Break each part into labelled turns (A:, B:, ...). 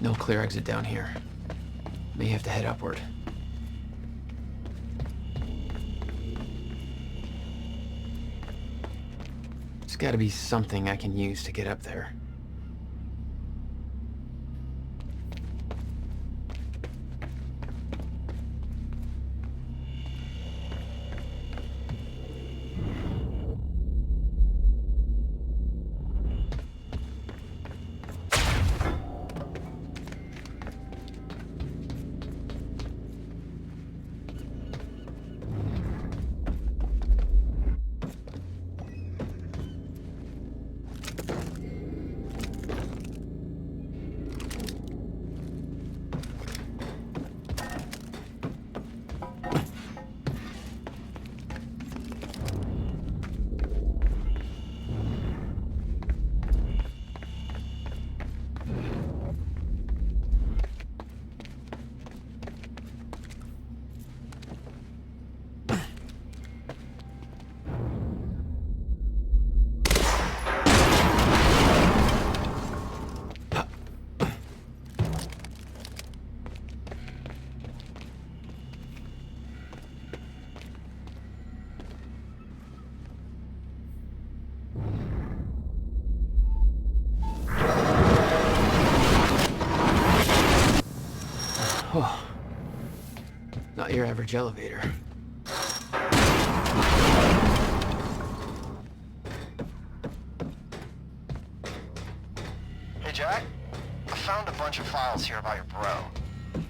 A: No clear exit down here. May have to head upward. There's gotta be something I can use to get up there. Oh, not your average elevator.
B: Hey, Jack. I found a bunch of files here about your bro.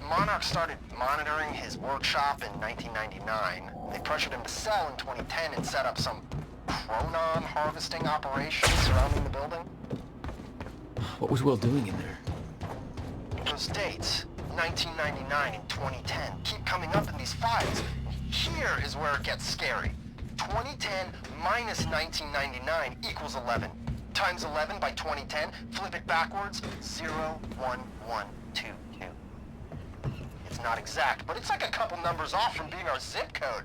B: Monarch started monitoring his workshop in 1999. They pressured him to sell in 2010 and set up some chronon harvesting operation surrounding the building.
A: What was Will doing in there?
B: Those dates, 1999 and 2010, keep coming up in these files. Here is where it gets scary. 2010 minus 1999 equals 11. Times 11 by 2010, flip it backwards, 01122. It's not exact, but it's like a couple numbers off from being our zip code.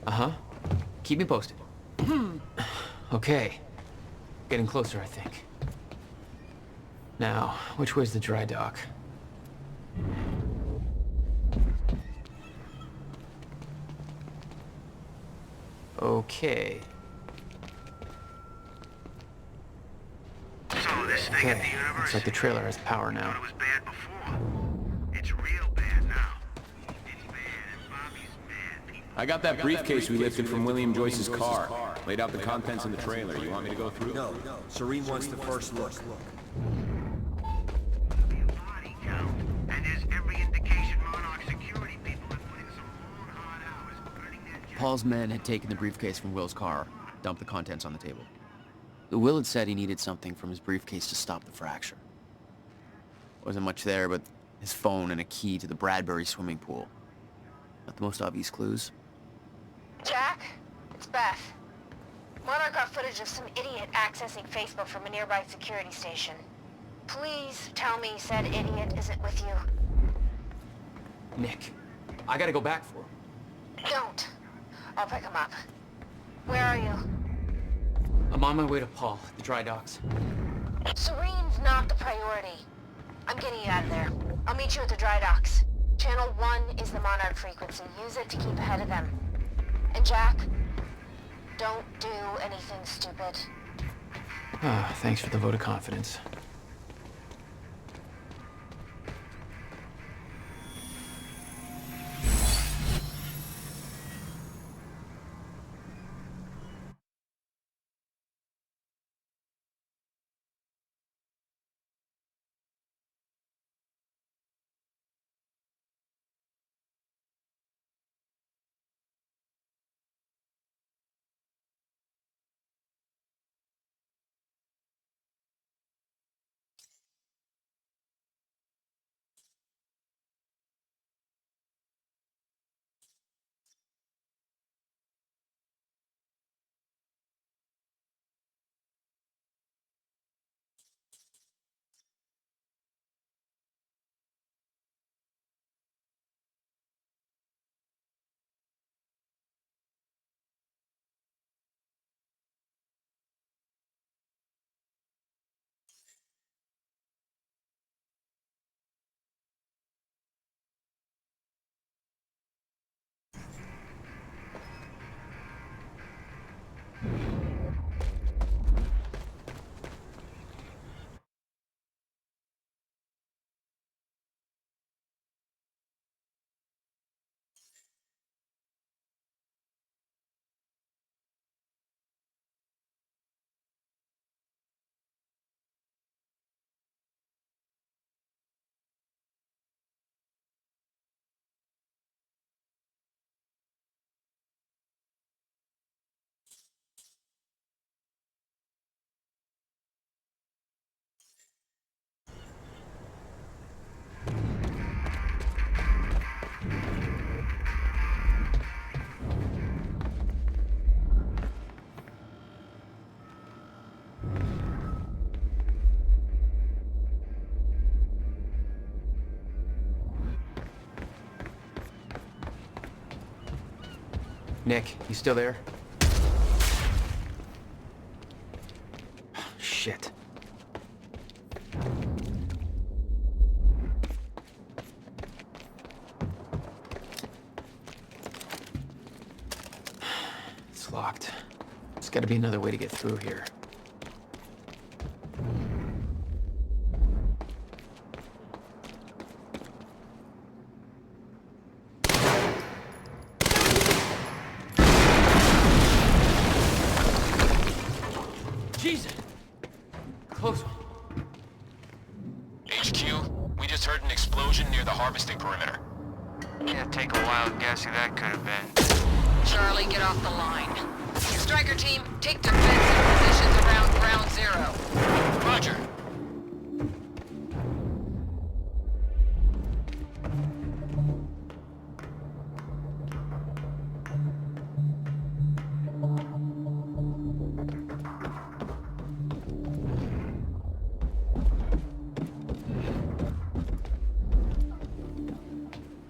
A: Uh-huh. Keep me posted. Okay. Getting closer, I think. Now, which way's the dry dock? Okay.
C: So this thing at the
A: Okay.
C: universe,
A: Looks like the trailer has power
C: thought
A: now.
C: it was bad before. It's real bad now. It's bad and Bobby's mad. People
D: I got that briefcase we lifted from William Joyce's car. Laid out the contents in the trailer. You want me to go through?
E: No, Serene wants the first look.
C: be a body count. And there's every indication Monarch security people have put in some long, hard hours burning their jets.
F: Paul's men had taken the briefcase from Will's car, dumped the contents on the table. Will had said he needed something from his briefcase to stop the fracture. Wasn't much there but his phone and a key to the Bradbury swimming pool. Not the most obvious clues.
G: Jack, it's Beth. Monarch got footage of some idiot accessing Facebook from a nearby security station. Please tell me said idiot isn't with you.
A: Nick, I gotta go back for him.
G: Don't. I'll pick him up. Where are you?
A: I'm on my way to Paul, at the dry docks.
G: Serene's not the priority. I'm getting you out of there. I'll meet you at the dry docks. Channel 1 is the Monarch frequency. Use it to keep ahead of them. And Jack, don't do anything stupid.
A: Ah, thanks for the vote of confidence. Nick, you still there? Shit. It's locked. There's gotta be another way to get through here. Jesus! Close one.
D: HQ, we just heard an explosion near the harvesting perimeter.
H: Can't take a wild guess who that could have been.
I: Charlie, get off the line. Striker team, take defensive positions around ground zero.
D: Roger.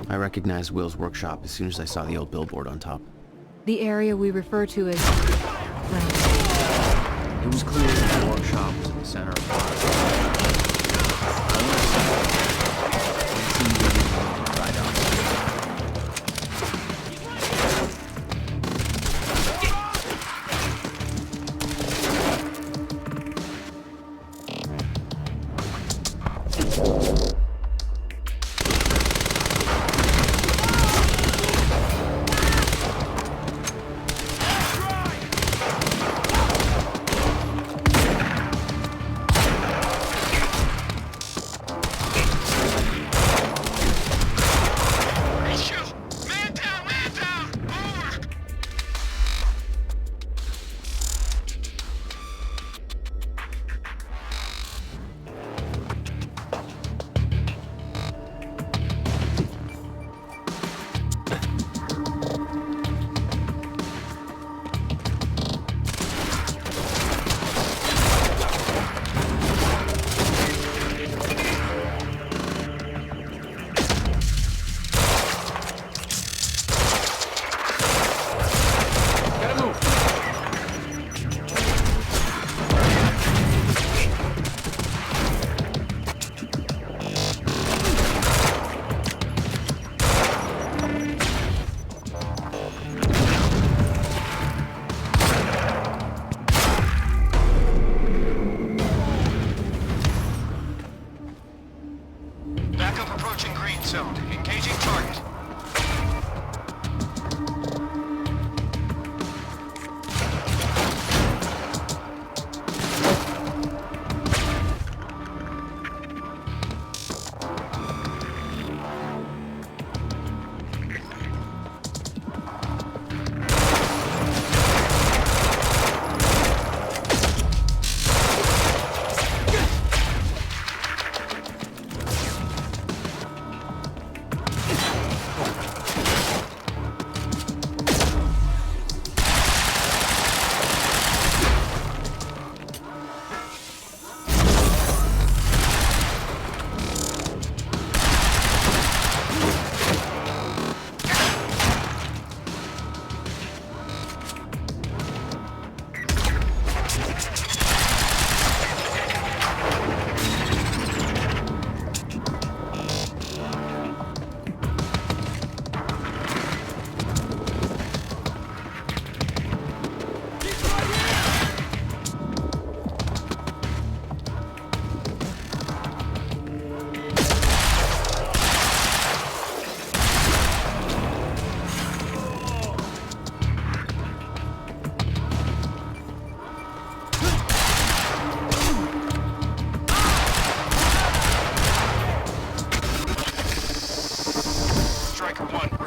F: I recognized Will's workshop as soon as I saw the old billboard on top.
J: The area we refer to as...
F: It was clear that the workshop was in the center of the plaza. It seemed to be one of the dry docks.
H: Backup approaching green zone. Engaging target.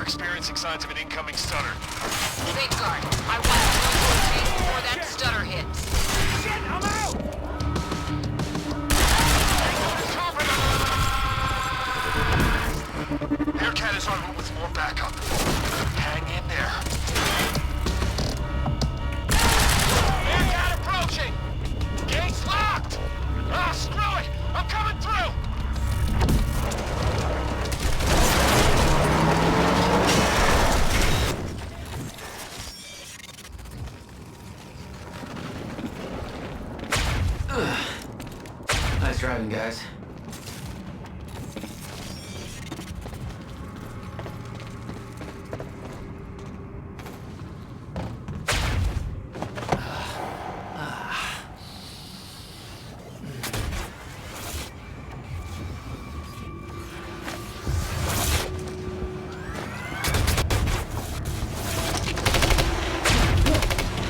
H: Experiencing signs of an incoming stutter.
I: Safeguard, I want to rotate before that stutter hits.
C: Shit, I'm out!
H: Aircat is en route with more backup. Hang in there. Aircat approaching! Gates locked! Ah, screw it! I'm coming through!
A: Nice driving, guys.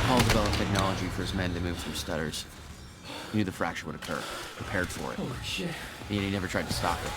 F: Paul developed technology for his men to move through stutters. He knew the fracture would occur, prepared for it.
A: Holy shit.
F: And he never tried to stop it.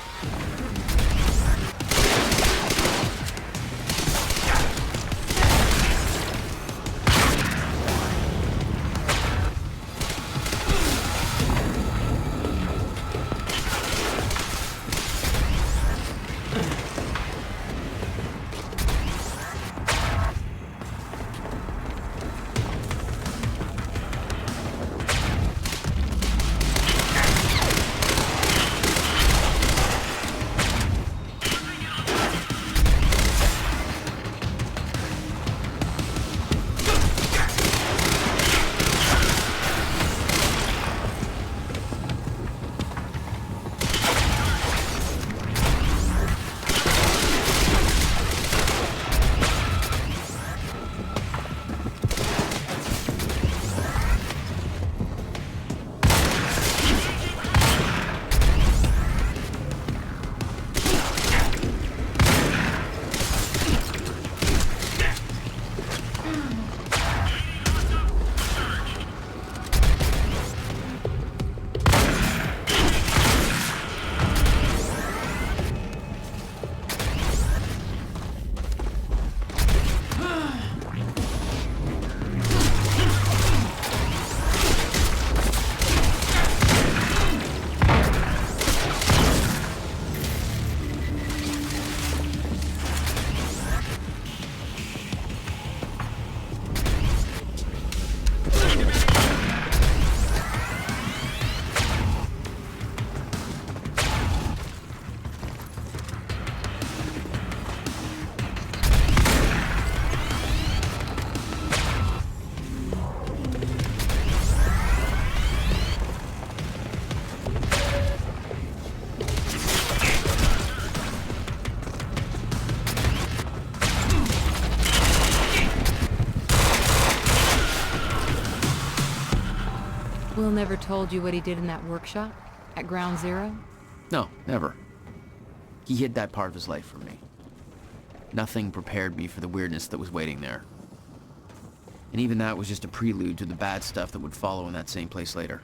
J: Will never told you what he did in that workshop? At Ground Zero?
F: No, never. He hid that part of his life from me. Nothing prepared me for the weirdness that was waiting there. And even that was just a prelude to the bad stuff that would follow in that same place later.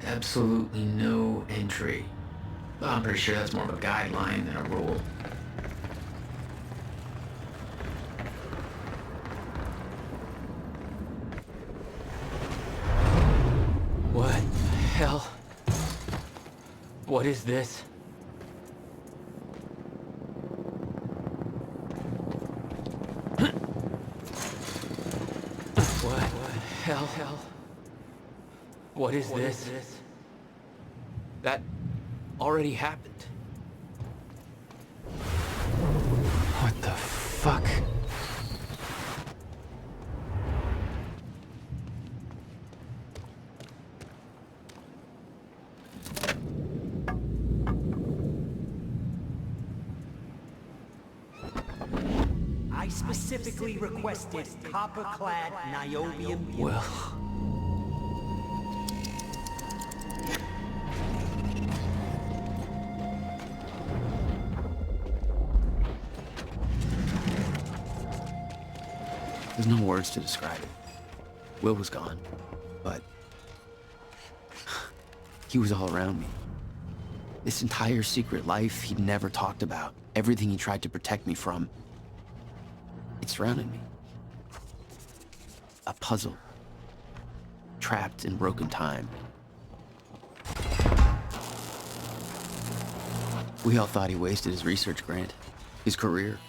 A: Absolutely no entry. Well, I'm pretty sure that's more of a guideline than a rule. What the hell? What is this? What the hell? What is this? That already happened. What the fuck?
K: I specifically requested copper-clad niobium.
A: Well...
F: There's no words to describe it. Will was gone, but he was all around me. This entire secret life he'd never talked about, everything he tried to protect me from, it surrounded me. A puzzle, trapped in broken time. We all thought he wasted his research grant, his career,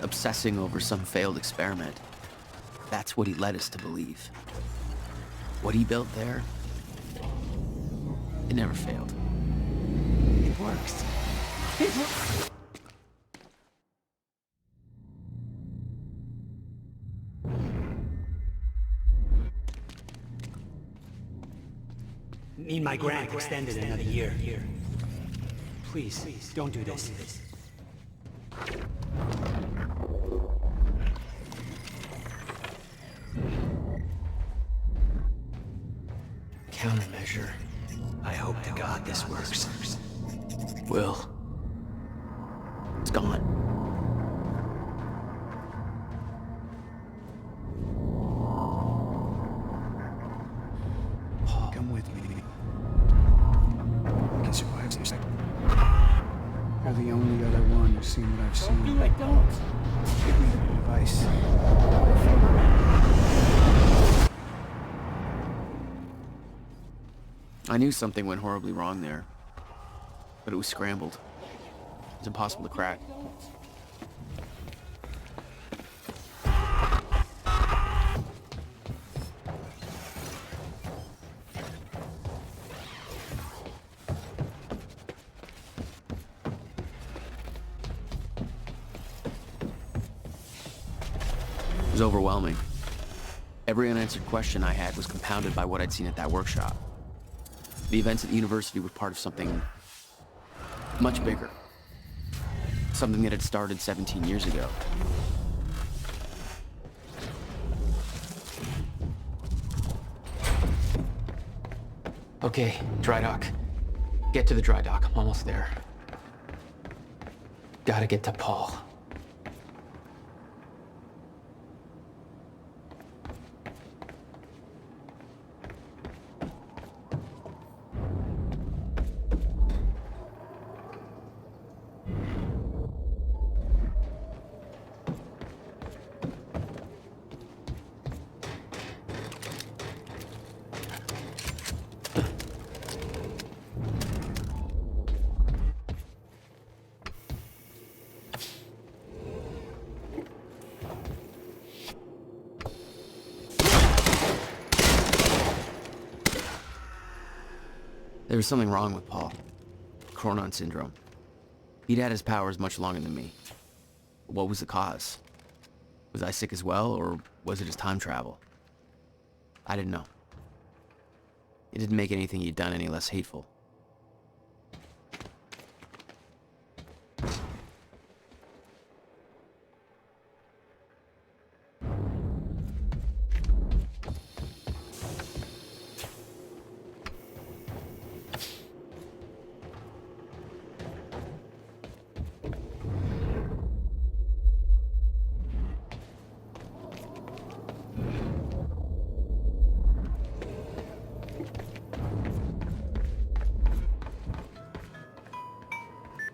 F: obsessing over some failed experiment. That's what he led us to believe. What he built there, it never failed. It works. It works.
K: Need my grant extended another year. Please, don't do this.
A: Countermeasure.
K: I hope to God this works.
F: Will. It's gone.
L: Come with me. I can survive this. You're the only other one who's seen what I've seen.
K: Do it, don't.
L: Give me the advice.
F: I knew something went horribly wrong there, but it was scrambled. It was impossible to crack. It was overwhelming. Every unanswered question I had was compounded by what I'd seen at that workshop. The events at the university were part of something much bigger. Something that had started 17 years ago.
A: Okay, dry dock. Get to the dry dock. I'm almost there. Gotta get to Paul.
F: There was something wrong with Paul. Cronon syndrome. He'd had his powers much longer than me. What was the cause? Was I sick as well, or was it just time travel? I didn't know. It didn't make anything he'd done any less hateful.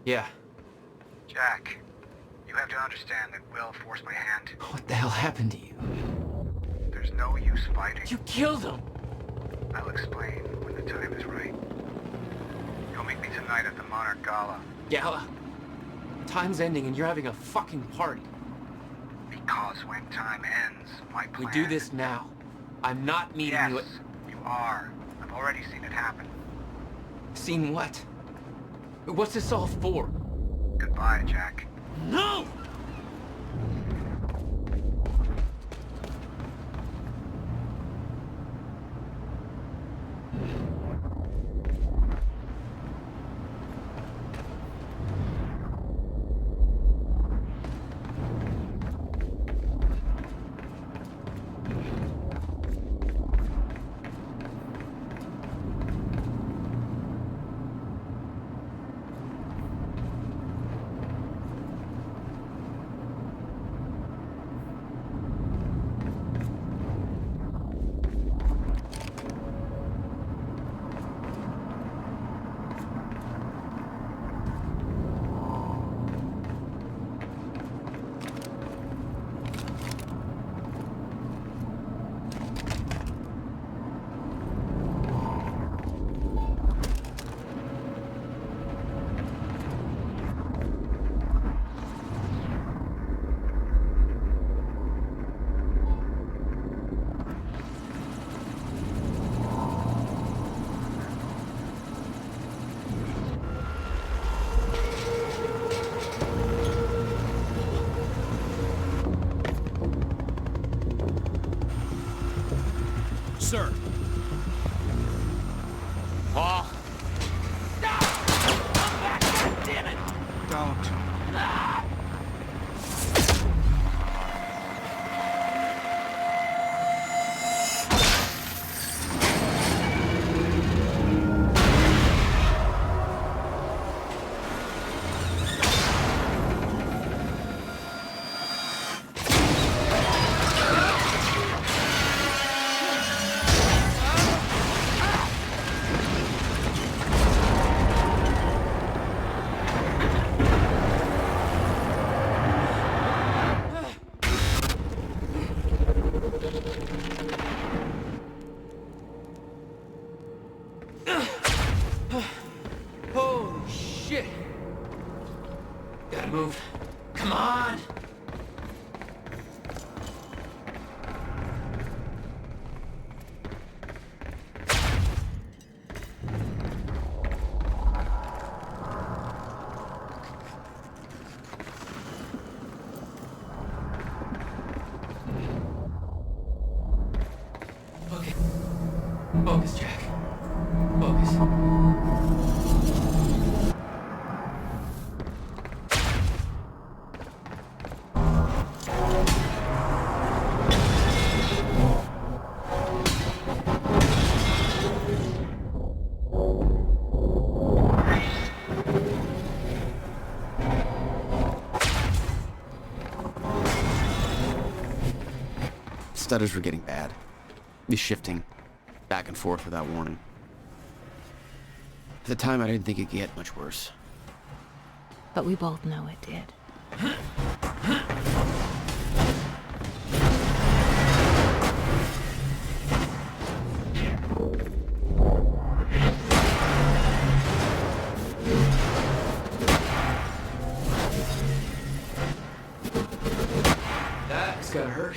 A: Yeah.
C: Jack, you have to understand that Will forced my hand.
A: What the hell happened to you?
C: There's no use fighting.
A: You killed him!
C: I'll explain when the time is right. You'll meet me tonight at the Monarch Gala.
A: Gala? Time's ending and you're having a fucking party.
C: Because when time ends, my plan...
A: We do this now. I'm not meeting
C: Yes,
A: you at...
C: you are. I've already seen it happen.
A: Seen what? What's this all for?
C: Goodbye, Jack.
A: No!
K: Sir.
A: Focus, Jack. Focus.
F: Stutters were getting bad. He's shifting back and forth without warning. At the time, I didn't think it could get much worse.
J: But we both know it did.
A: That's gotta hurt.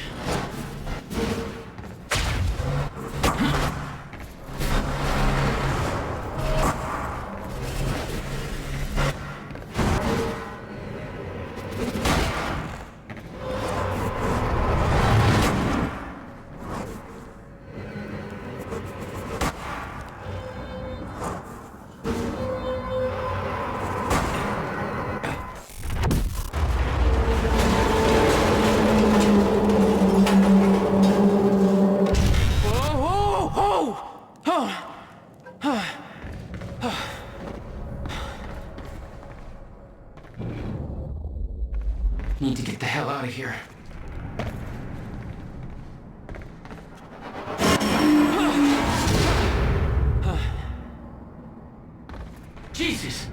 A: Need to get the hell out of here. Jesus!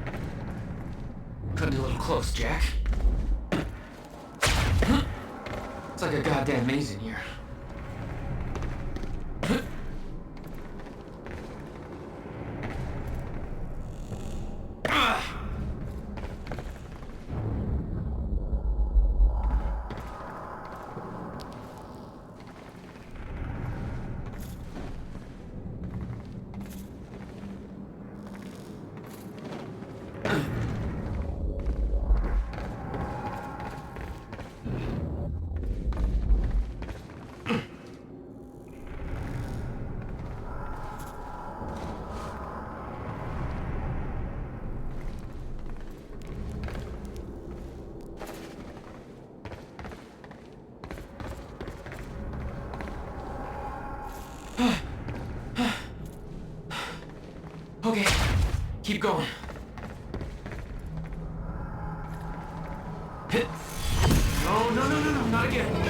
A: Cutting a little close, Jack. It's like a goddamn maze in here. Okay, keep going. Hit. No, no, no, no, no, not again.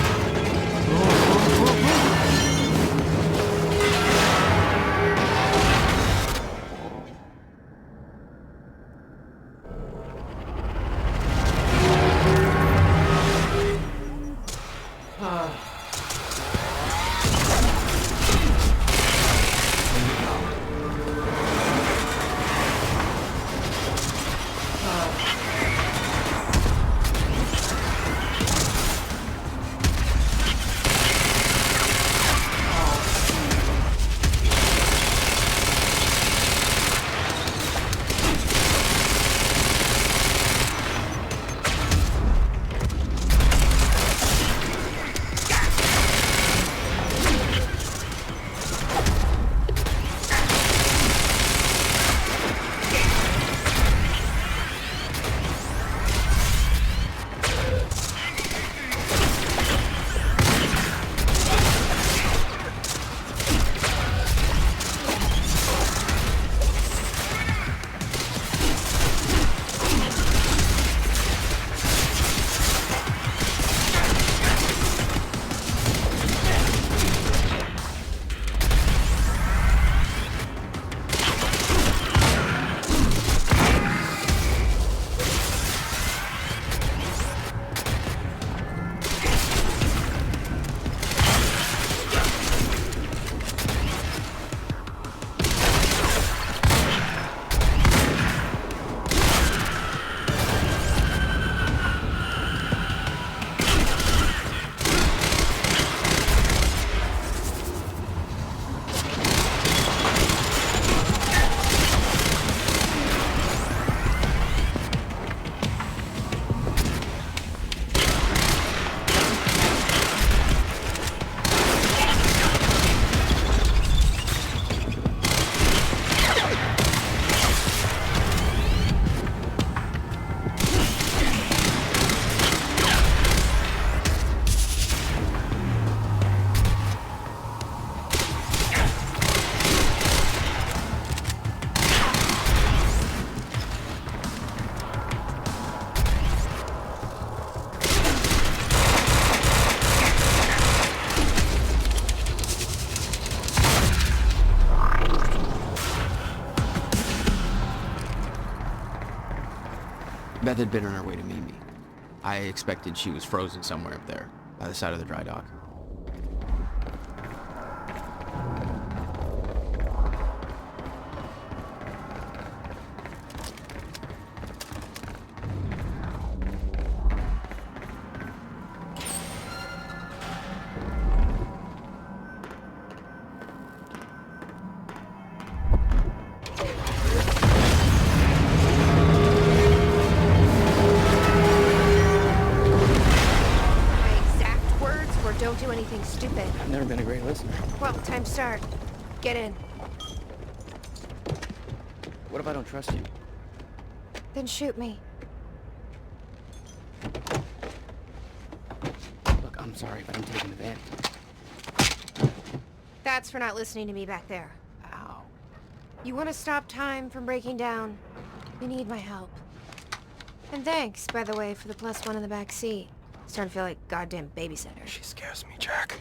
F: Beth had been on her way to meet me. I expected she was frozen somewhere up there, by the side of the dry dock.
G: Don't do anything stupid.
F: I've never been a great listener.
G: Well, time to start. Get in.
F: What if I don't trust you?
G: Then shoot me.
F: Look, I'm sorry, but I'm taking the van.
G: That's for not listening to me back there.
F: Ow.
G: You want to stop time from breaking down? You need my help. And thanks, by the way, for the +1 in the back seat. Starting to feel like goddamn babysitter.
B: She scares me, Jack.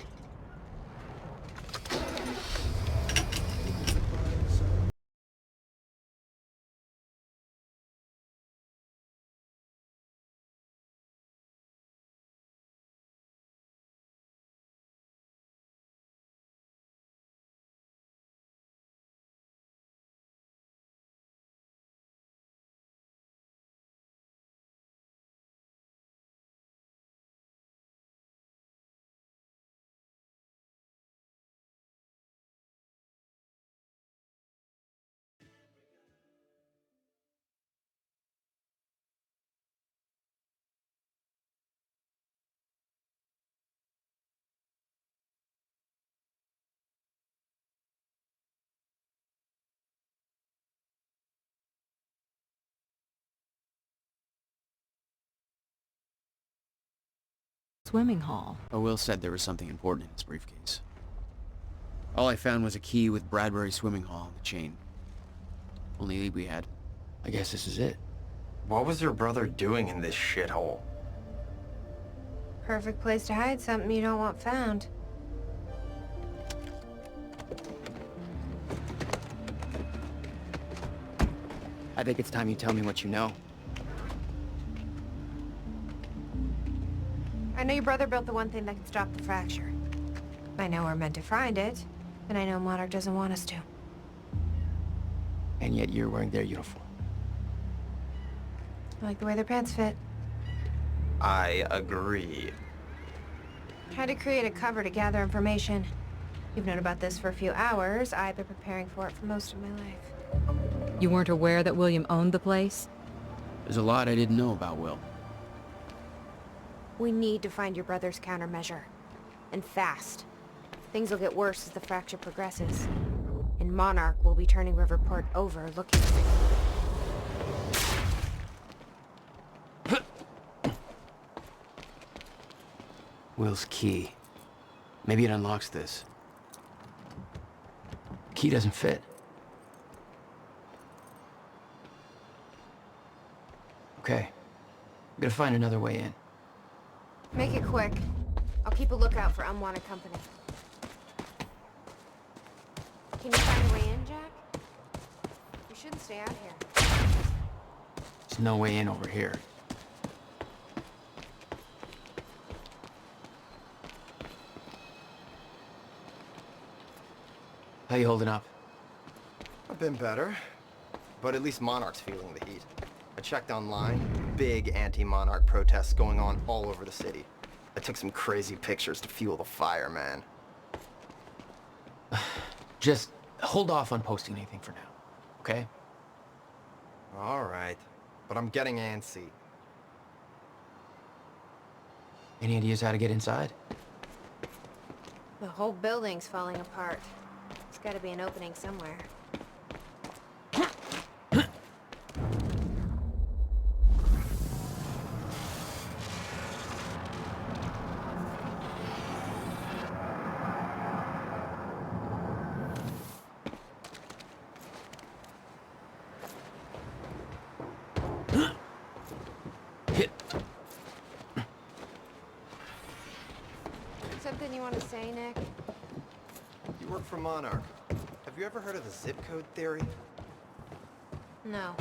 J: Swimming hall.
F: Oh, Will said there was something important in his briefcase. All I found was a key with Bradbury Swimming Hall on the chain. Only lead we had. I guess this is it.
B: What was your brother doing in this shithole?
G: Perfect place to hide something you don't want found.
F: I think it's time you tell me what you know.
G: I know your brother built the one thing that can stop the fracture. I know we're meant to find it, and I know Monarch doesn't want us to.
F: And yet you're wearing their uniform.
G: I like the way their pants fit.
B: I agree.
G: Tried to create a cover to gather information. You've known about this for a few hours. I've been preparing for it for most of my life.
J: You weren't aware that William owned the place?
F: There's a lot I didn't know about Will.
G: We need to find your brother's countermeasure. And fast. Things will get worse as the fracture progresses. And Monarch will be turning Riverport over looking for it.
F: Will's key. Maybe it unlocks this. Key doesn't fit. Okay. I'm gonna find another way in.
G: Make it quick. I'll keep a lookout for unwanted company. Can you find a way in, Jack? You shouldn't stay out here.
F: There's no way in over here. How you holding up?
B: I've been better, but at least Monarch's feeling the heat. I checked online, big anti-Monarch protests going on all over the city. I took some crazy pictures to fuel the fire, man.
F: Just hold off on posting anything for now, okay?
B: All right, but I'm getting antsy.
F: Any ideas how to get inside?
G: The whole building's falling apart. There's gotta be an opening somewhere. Something you want to say, Nick?
B: You work for Monarch. Have you ever heard of the zip code theory?
G: No.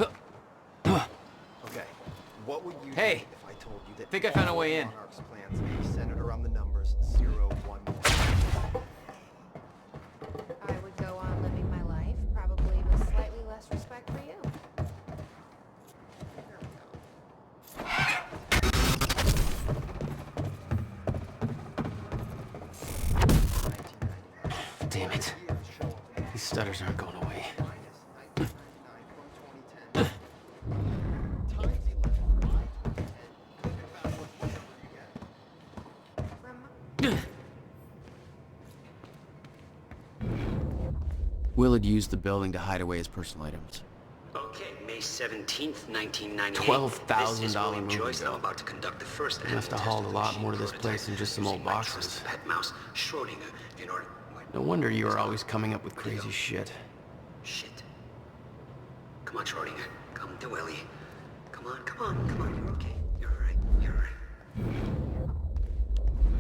B: Okay. What would you
F: Hey,
B: do if I told you that
F: think I found a way in.
B: Monarch's plans are centered around the numbers 0, 1, 1?
G: I would go on living my life, probably with slightly less respect for you.
F: Damn it. These stutters aren't going away. Will had used the building to hide away his personal items.
K: Okay, May 17th, 1998.
F: $12,000
K: This is William
F: movie
K: Joyce.
F: bill.
K: I'm about to conduct the first
F: They must have
K: test
F: hauled
K: of
F: a
K: the
F: lot
K: machine
F: more to this
K: prototype
F: place than just some
K: using
F: old
K: my
F: boxes.
K: trusted pet mouse, Schrodinger, in order...
F: No wonder you were always coming up with crazy shit.
K: Shit. Come on, Schrodinger. Come to Willie. Come on, come on, come on. You're okay. You're alright. You're alright.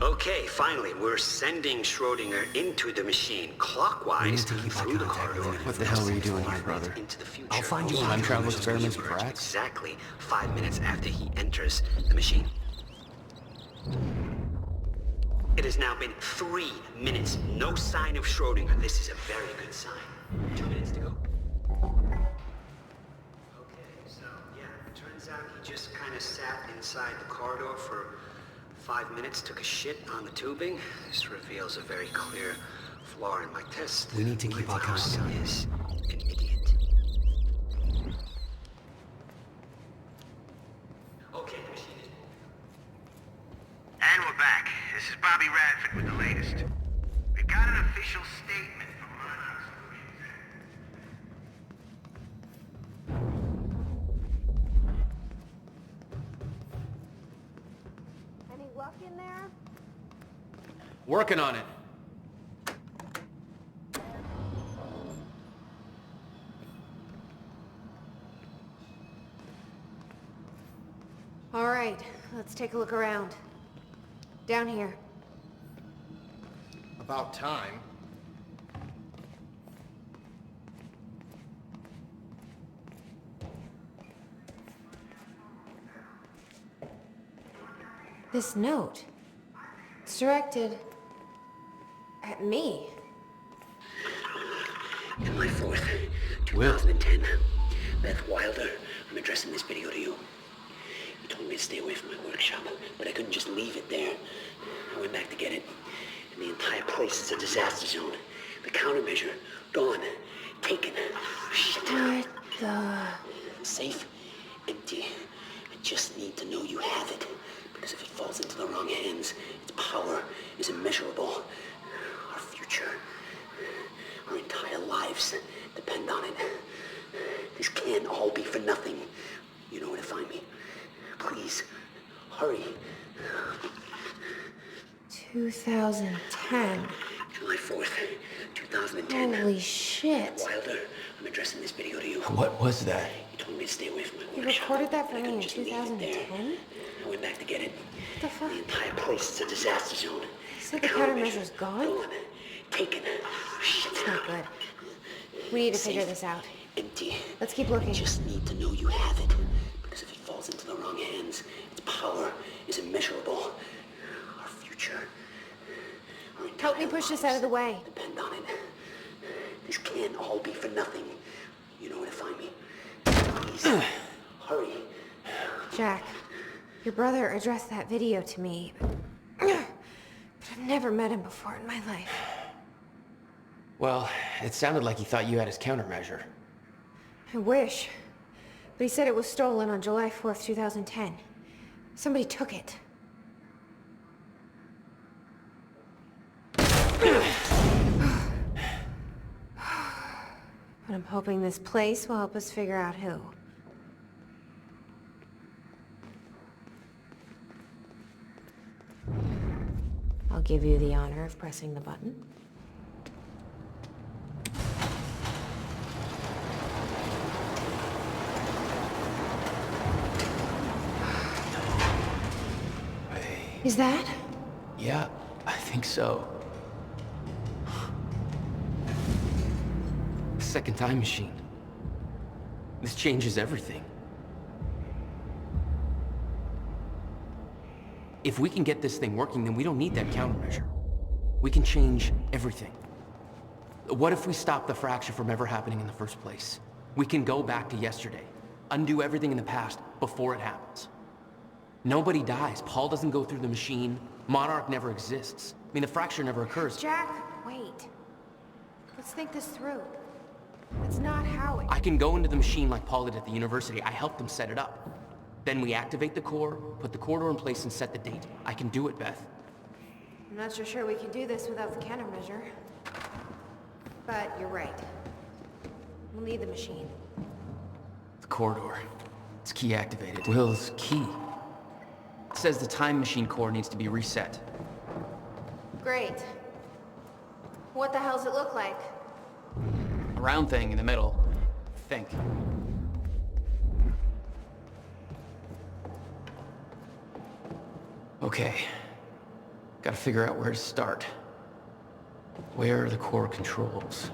K: Okay, finally, we're sending Schrodinger into the machine clockwise through the corridor.
F: What the hell were you doing here, brother?
K: Into the future.
F: I'll find you a time travel experiments with rats?
K: Exactly 5 minutes after he enters the machine. It has now been 3 minutes. No sign of Schrodinger. This is a very good sign. 2 minutes to go. Okay, so yeah, it turns out he just kind of sat inside the corridor for 5 minutes, took a shit on the tubing. This reveals a very clear flaw in my test. We need to keep our House calm. is an idiot. Okay, the machine is...
C: And we're back. This is Bobby Radford with the latest. We've got an official statement from Monarch Solutions.
G: Any luck in there?
F: Working on it.
G: All right, let's take a look around. Down here.
B: About time.
G: This note. It's directed at me.
K: July 4th, 2010. Beth Wilder, I'm addressing this video to you. You told me to stay away from my workshop, but I couldn't just leave it there. I went back to get it, and the entire place is a disaster zone. The countermeasure, gone, taken. Shit.
G: What the...
K: Safe, empty. I just need to know you have it, because if it falls into the wrong hands, its power is immeasurable. Our future, our entire lives depend on it. This can't all be for nothing. You know where to find me. Please, hurry.
G: 2010.
K: July 4th, 2010.
G: Holy shit.
K: Wilder, I'm addressing this video to you.
F: What was that?
K: You told me to stay away from my
G: You
K: workshop.
G: recorded that for
K: but I
G: me
K: couldn't
G: in
K: just leave it there.
G: 2010?
K: I went back to get it.
G: What the fuck?
K: The entire place is a disaster zone.
G: You said the countermeasure's gone?
K: Gone. Taken. Shit.
G: It's not good. We need to figure this out.
K: Empty.
G: Let's keep looking.
K: I just need to know you have it. Because if it falls into the wrong hands, its power is immeasurable. Our future. Our
G: Help me
K: entire
G: push this
K: lives
G: out of the way.
K: depend on it. This can't all be for nothing. You know where to find me. Please. Hurry.
G: Jack, your brother addressed that video to me. But I've never met him before in my life.
F: Well, it sounded like he thought you had his countermeasure.
G: I wish. But he said it was stolen on July 4th, 2010. Somebody took it. But I'm hoping this place will help us figure out who. I'll give you the honor of pressing the button. Is that?
F: Yeah, I think so. Second time machine. This changes everything. If we can get this thing working, then we don't need that countermeasure. We can change everything. What if we stop the fracture from ever happening in the first place? We can go back to yesterday, undo everything in the past before it happens. Nobody dies. Paul doesn't go through the machine. Monarch never exists. I mean, the fracture never occurs.
G: Jack, wait. Let's think this through. That's not how it...
F: I can go into the machine like Paul did at the university. I helped him set it up. Then we activate the core, put the corridor in place, and set the date. I can do it, Beth.
G: I'm not so sure we can do this without the countermeasure. But you're right. We'll need the machine.
F: The corridor. It's key activated. Will's key. It says the time machine core needs to be reset.
G: Great. What the hell's it look like?
F: A round thing in the middle. Think. Okay. Gotta figure out where to start. Where are the core controls?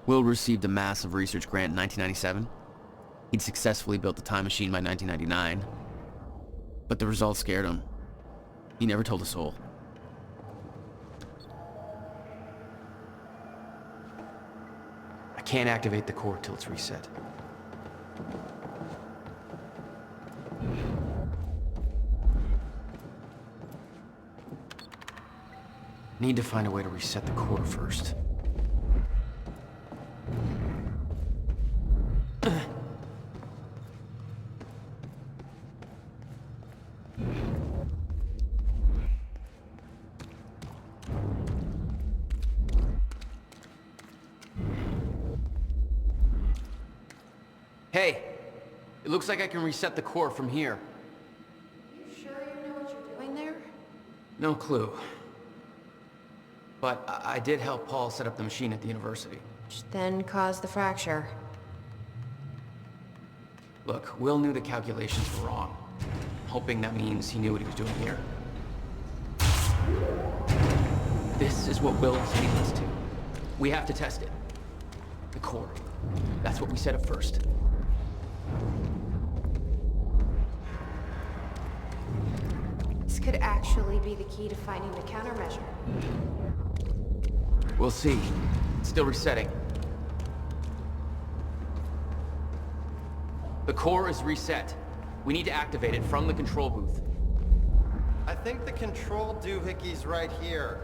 F: Will received a massive research grant in 1997. He'd successfully built the time machine by 1999. But the results scared him. He never told a soul. I can't activate the core till it's reset. Need to find a way to reset the core first. Hey, it looks like I can reset the core from here.
G: You sure you know what you're doing there?
F: No clue. But I did help Paul set up the machine at the university.
G: Which then caused the fracture.
F: Look, Will knew the calculations were wrong. Hoping that means he knew what he was doing here. This is what Will is leading us to. We have to test it. The core. That's what we set up first.
G: This could actually be the key to finding the countermeasure.
F: We'll see. It's still resetting. The core is reset. We need to activate it from the control booth.
B: I think the control doohickey's right here.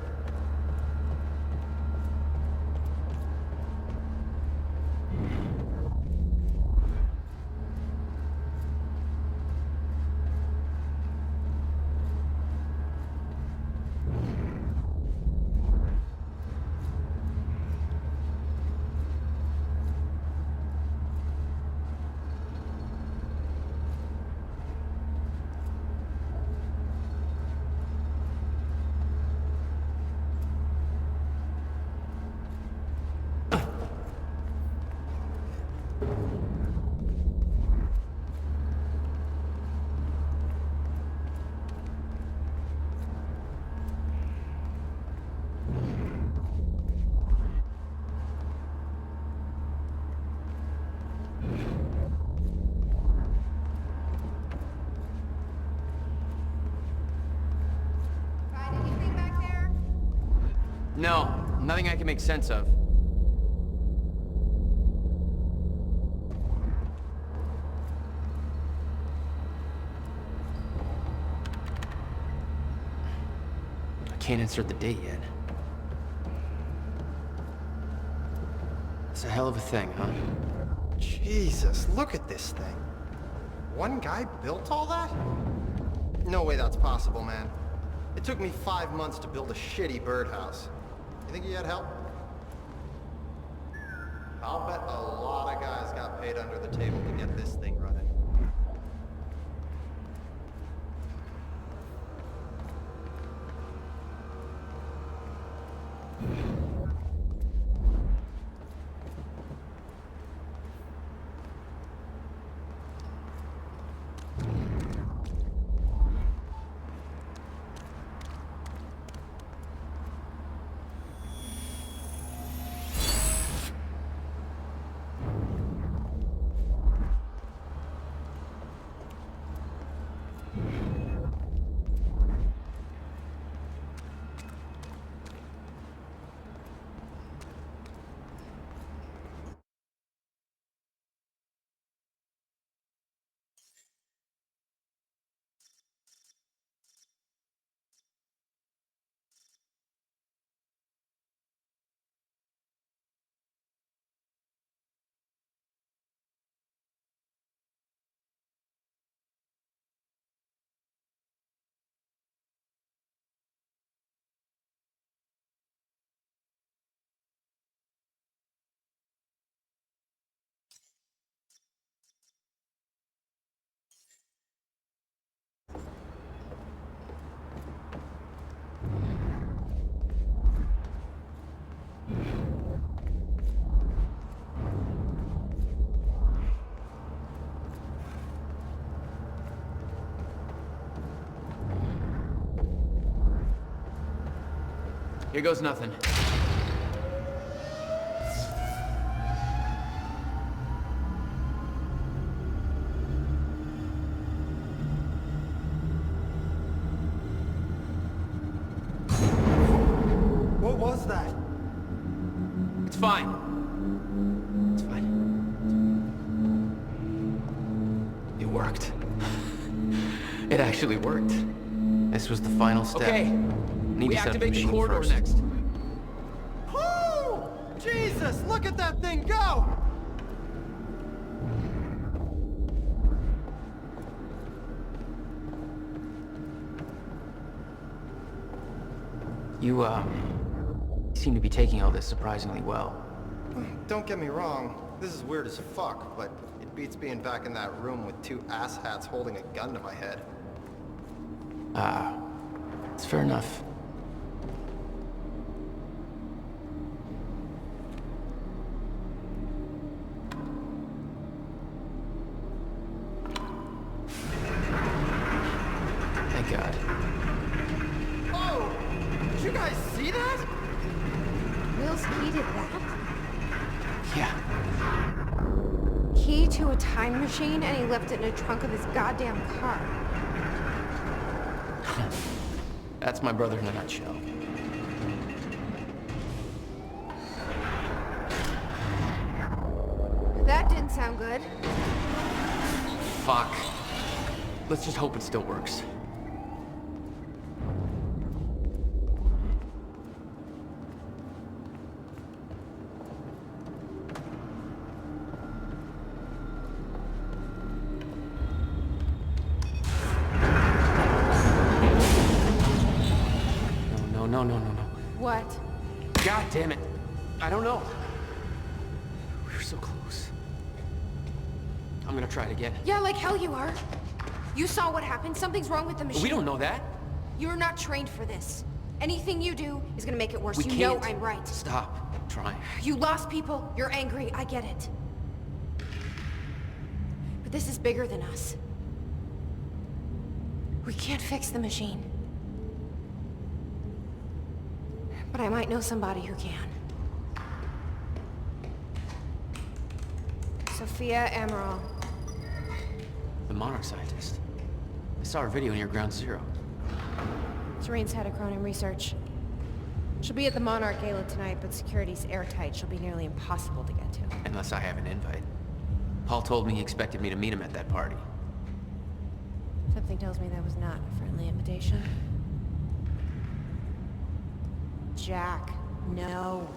F: No, nothing I can make sense of. I can't insert the date yet. It's a hell of a thing, huh?
B: Jesus, look at this thing. One guy built all that? No way that's possible, man. It took me 5 months to build a shitty birdhouse. You think he had help? I'll bet a lot of guys got paid under the table to get this thing running.
F: Here goes nothing.
L: What was that?
F: It's fine. It's fine. It worked. It actually worked. This was the final step. Okay. Need
E: We
F: to set up
E: activate the
F: machine
E: corridor
F: first.
E: next.
L: Woo! Jesus, look at that thing go!
F: You seem to be taking all this surprisingly well.
B: Don't get me wrong, this is weird as fuck, but it beats being back in that room with two asshats holding a gun to my head.
F: It's fair enough. Thank God.
L: Oh! Did you guys see that?
G: Will's key did that?
F: Yeah.
G: Key to a time machine, and he left it in the trunk of his goddamn car.
F: That's my brother in a nutshell.
G: That didn't sound good.
F: Fuck. Let's just hope it still works. No.
G: What?
F: God damn it. I don't know. We were so close. I'm gonna try it again.
G: Yeah, like hell you are. You saw what happened. Something's wrong with the machine.
F: We don't know that.
G: You're not trained for this. Anything you do is gonna make it worse.
F: We
G: You
F: can't.
G: know I'm right.
F: Stop trying.
G: You lost people. You're angry. I get it. But this is bigger than us. We can't fix the machine. But I might know somebody who can. Sophia Amaral.
F: The Monarch scientist. I saw her video near Ground Zero.
G: Serene's head of Cronin Research. She'll be at the Monarch Gala tonight, but security's airtight. She'll be nearly impossible to get to.
F: Unless I have an invite. Paul told me he expected me to meet him at that party.
G: Something tells me that was not a friendly invitation. Jack, no.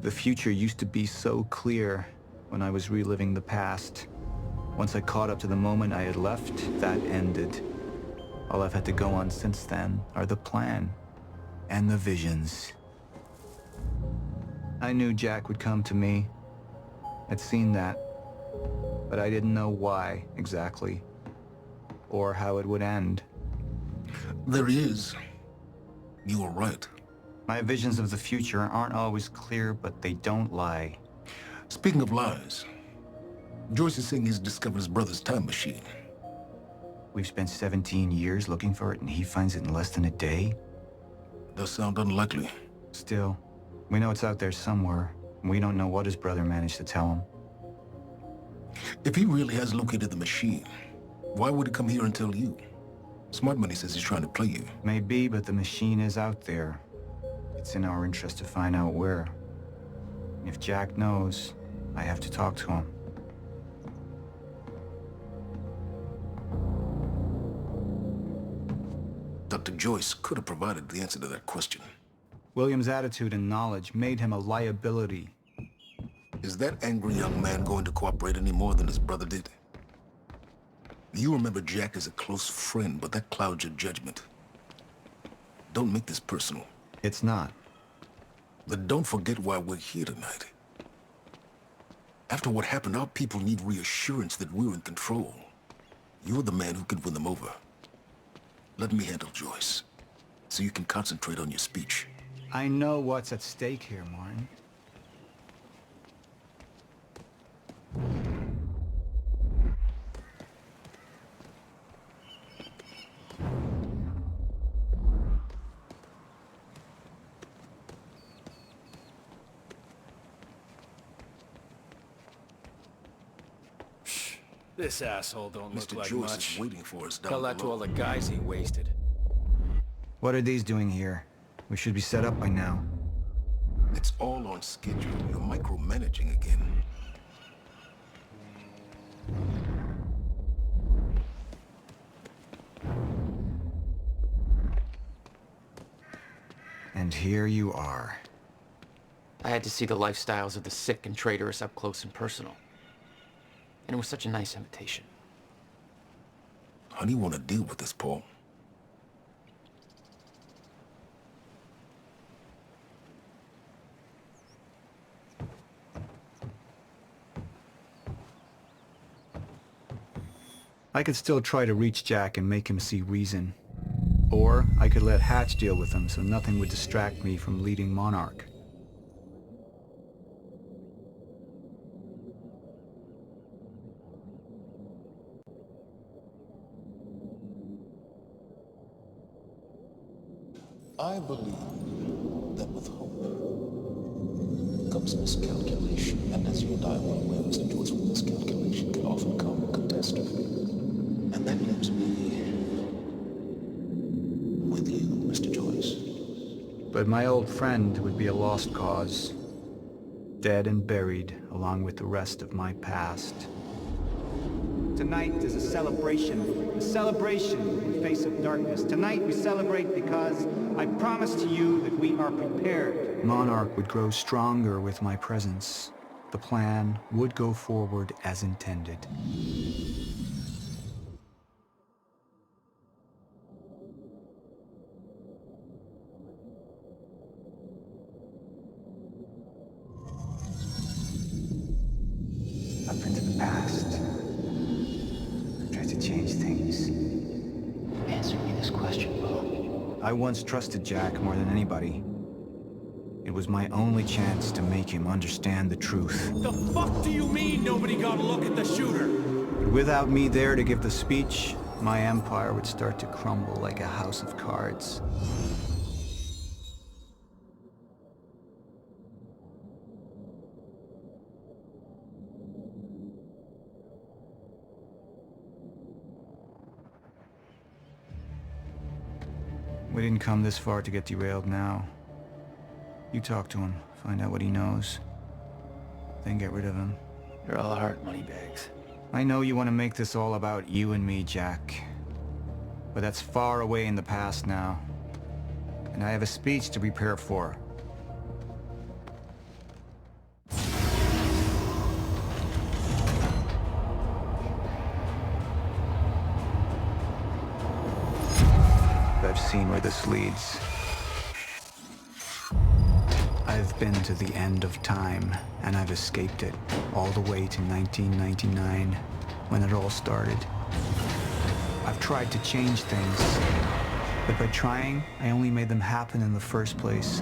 M: The future used to be so clear when I was reliving the past. Once I caught up to the moment I had left, that ended. All I've had to go on since then are the plan and the visions. I knew Jack would come to me. I'd seen that, but I didn't know why exactly, or how it would end.
N: There he is. You were right.
M: My visions of the future aren't always clear, but they don't lie.
N: Speaking of lies, Joyce is saying he's discovered his brother's time machine.
M: We've spent 17 years looking for it, and he finds it in less than a day?
N: Does sound unlikely.
M: Still, we know it's out there somewhere. We don't know what his brother managed to tell him.
N: If he really has located the machine, why would he come here and tell you? Smart Money says he's trying to play you.
M: Maybe, but the machine is out there. It's in our interest to find out where. If Jack knows, I have to talk to him.
N: Dr. Joyce could have provided the answer to that question.
M: William's attitude and knowledge made him a liability.
N: Is that angry young man going to cooperate any more than his brother did? You remember Jack as a close friend, but that clouds your judgment. Don't make this personal.
M: It's not.
N: But don't forget why we're here tonight. After what happened, our people need reassurance that we're in control. You're the man who can win them over. Let me handle Joyce, so you can concentrate on your speech.
M: I know what's at stake here, Martin.
H: This asshole don't look
N: Mr.
H: like
N: Joyce
H: much.
N: is waiting for us down
H: Tell that to
N: below.
H: all the guys he wasted.
M: What are these doing here? We should be set up by now.
N: It's all on schedule. You're micromanaging again.
M: And here you are.
F: I had to see the lifestyles of the sick and traitorous up close and personal. And it was such a nice invitation.
N: How do you want to deal with this, Paul?
M: I could still try to reach Jack and make him see reason. Or I could let Hatch deal with him so nothing would distract me from leading Monarch.
N: I believe that with hope comes miscalculation, and as you and I are well aware, Mr. Joyce, with miscalculation can often come catastrophe. And that leaves me with you, Mr. Joyce.
M: But my old friend would be a lost cause. Dead and buried, along with the rest of my past.
L: Tonight is a celebration in the face of darkness. Tonight we celebrate because I promise to you that we are prepared.
M: Monarch would grow stronger with my presence. The plan would go forward as intended. Up into the past. Tried to change things.
K: Answer me this question, Bo.
M: I once trusted Jack more than anybody. It was my only chance to make him understand the truth.
H: The fuck do you mean nobody got a look at the shooter?
M: But without me there to give the speech, my empire would start to crumble like a house of cards. We didn't come this far to get derailed now. You talk to him, find out what he knows, then get rid of him.
F: You're all heart, moneybags.
M: I know you want to make this all about you and me, Jack. But that's far away in the past now. And I have a speech to prepare for. I've seen where this leads. I've been to the end of time, and I've escaped it, all the way to 1999, when it all started. I've tried to change things, but by trying, I only made them happen in the first place.